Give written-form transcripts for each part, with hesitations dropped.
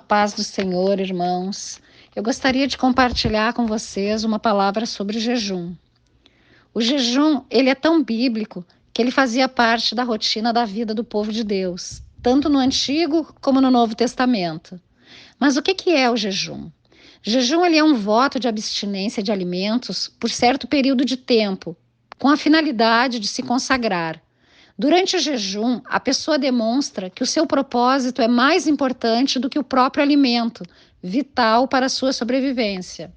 paz do Senhor, irmãos. Eu gostaria de compartilhar com vocês uma palavra sobre jejum. O jejum, ele é tão bíblico que ele fazia parte da rotina da vida do povo de Deus, tanto no Antigo como no Novo Testamento. Mas o que é o jejum? Jejum ele é um voto de abstinência de alimentos por certo período de tempo, com a finalidade de se consagrar. Durante o jejum, a pessoa demonstra que o seu propósito é mais importante do que o próprio alimento, vital para a sua sobrevivência.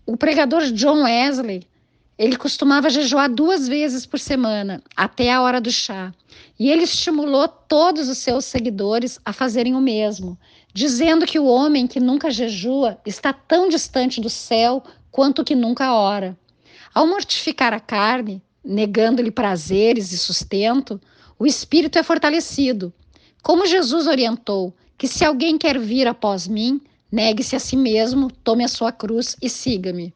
O pregador John Wesley, ele costumava jejuar 2 vezes por semana, até a hora do chá. E ele estimulou todos os seus seguidores a fazerem o mesmo, dizendo que o homem que nunca jejua está tão distante do céu quanto o que nunca ora. Ao mortificar a carne, negando-lhe prazeres e sustento, o espírito é fortalecido. Como Jesus orientou que se alguém quer vir após mim, negue-se a si mesmo, tome a sua cruz e siga-me.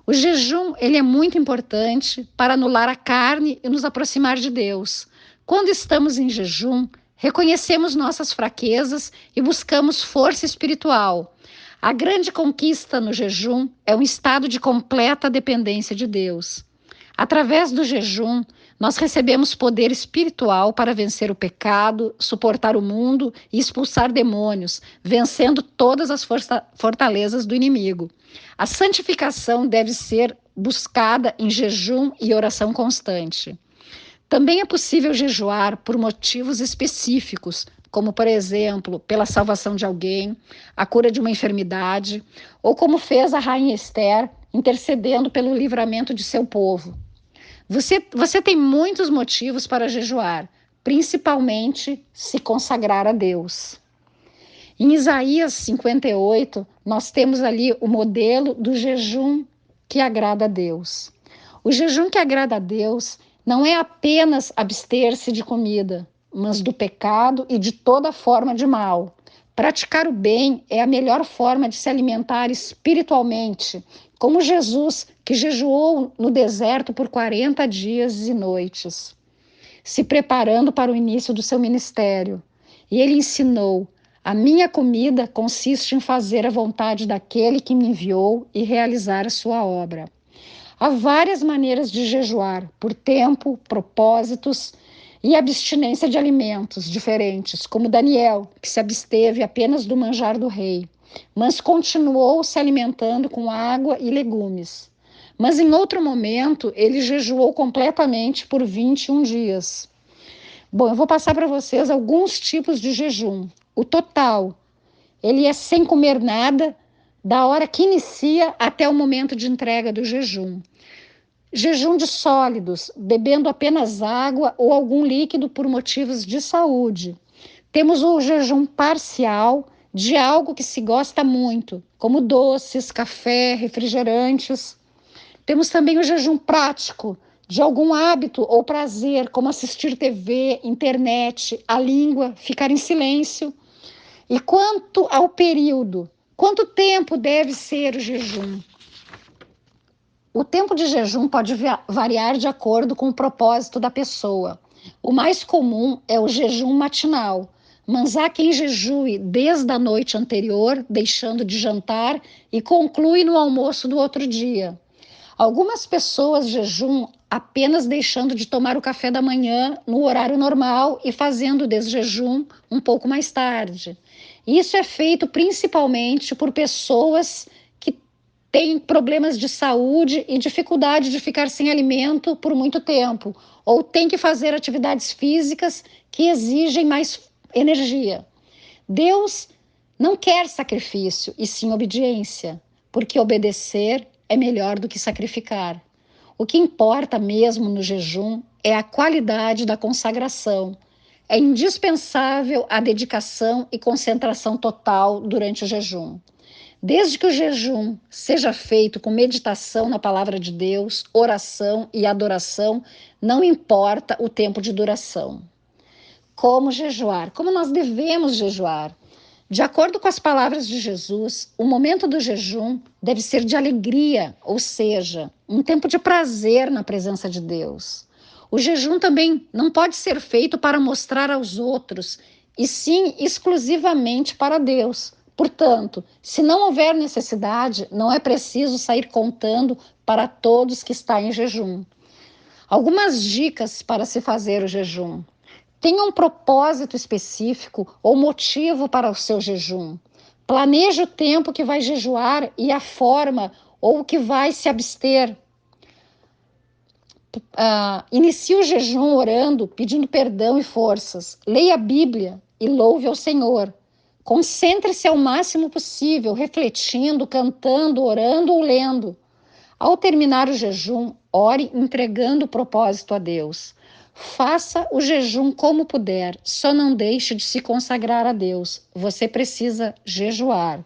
O jejum ele é muito importante para anular a carne e nos aproximar de Deus. Quando estamos em jejum, reconhecemos nossas fraquezas e buscamos força espiritual. A grande conquista no jejum é um estado de completa dependência de Deus. Através do jejum, nós recebemos poder espiritual para vencer o pecado, suportar o mundo e expulsar demônios, vencendo todas as fortalezas do inimigo. A santificação deve ser buscada em jejum e oração constante. Também é possível jejuar por motivos específicos, como, por exemplo, pela salvação de alguém, a cura de uma enfermidade, ou como fez a rainha Esther, intercedendo pelo livramento de seu povo. Você tem muitos motivos para jejuar, principalmente se consagrar a Deus. Em Isaías 58, nós temos ali o modelo do jejum que agrada a Deus. O jejum que agrada a Deus não é apenas abster-se de comida, mas do pecado e de toda forma de mal. Praticar o bem é a melhor forma de se alimentar espiritualmente, como Jesus, que jejuou no deserto por 40 dias e noites, se preparando para o início do seu ministério. E ele ensinou: a minha comida consiste em fazer a vontade daquele que me enviou e realizar a sua obra. Há várias maneiras de jejuar, por tempo, propósitos e abstinência de alimentos diferentes, como Daniel, que se absteve apenas do manjar do rei, mas continuou se alimentando com água e legumes. Mas em outro momento, ele jejuou completamente por 21 dias. Bom, eu vou passar para vocês alguns tipos de jejum. O total, ele é sem comer nada, da hora que inicia até o momento de entrega do jejum. Jejum de sólidos, bebendo apenas água ou algum líquido por motivos de saúde. Temos o jejum parcial de algo que se gosta muito, como doces, café, refrigerantes. Temos também o jejum prático, de algum hábito ou prazer, como assistir TV, internet, a língua, ficar em silêncio. E quanto ao período, quanto tempo deve ser o jejum? O tempo de jejum pode variar de acordo com o propósito da pessoa. O mais comum é o jejum matinal, mas há quem jejue desde a noite anterior, deixando de jantar, e conclui no almoço do outro dia. Algumas pessoas jejuam apenas deixando de tomar o café da manhã no horário normal e fazendo o desjejum um pouco mais tarde. Isso é feito principalmente por pessoas que têm problemas de saúde e dificuldade de ficar sem alimento por muito tempo, ou têm que fazer atividades físicas que exigem mais energia. Deus não quer sacrifício, e sim obediência, porque obedecer é melhor do que sacrificar. O que importa mesmo no jejum é a qualidade da consagração. É indispensável a dedicação e concentração total durante o jejum. Desde que o jejum seja feito com meditação na palavra de Deus, oração e adoração, não importa o tempo de duração. Como jejuar? Como nós devemos jejuar? De acordo com as palavras de Jesus, o momento do jejum deve ser de alegria, ou seja, um tempo de prazer na presença de Deus. O jejum também não pode ser feito para mostrar aos outros e sim exclusivamente para Deus. Portanto, se não houver necessidade, não é preciso sair contando para todos que está em jejum. Algumas dicas para se fazer o jejum. Tenha um propósito específico ou motivo para o seu jejum. Planeje o tempo que vai jejuar e a forma ou o que vai se abster. Inicie o jejum orando, pedindo perdão e forças. Leia a Bíblia e louve ao Senhor. Concentre-se ao máximo possível, refletindo, cantando, orando ou lendo. Ao terminar o jejum, ore entregando o propósito a Deus. Faça o jejum como puder, só não deixe de se consagrar a Deus. Você precisa jejuar.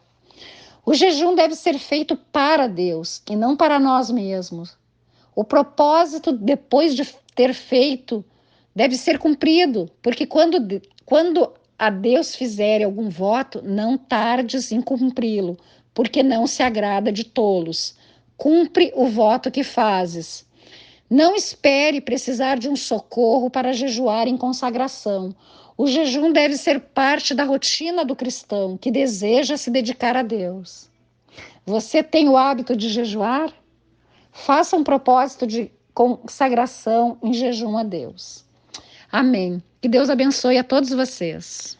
O jejum deve ser feito para Deus e não para nós mesmos. O propósito, depois de ter feito, deve ser cumprido, porque quando a Deus fizer algum voto, não tardes em cumpri-lo, porque não se agrada de tolos. Cumpre o voto que fazes. Não espere precisar de um socorro para jejuar em consagração. O jejum deve ser parte da rotina do cristão que deseja se dedicar a Deus. Você tem o hábito de jejuar? Faça um propósito de consagração em jejum a Deus. Amém. Que Deus abençoe a todos vocês.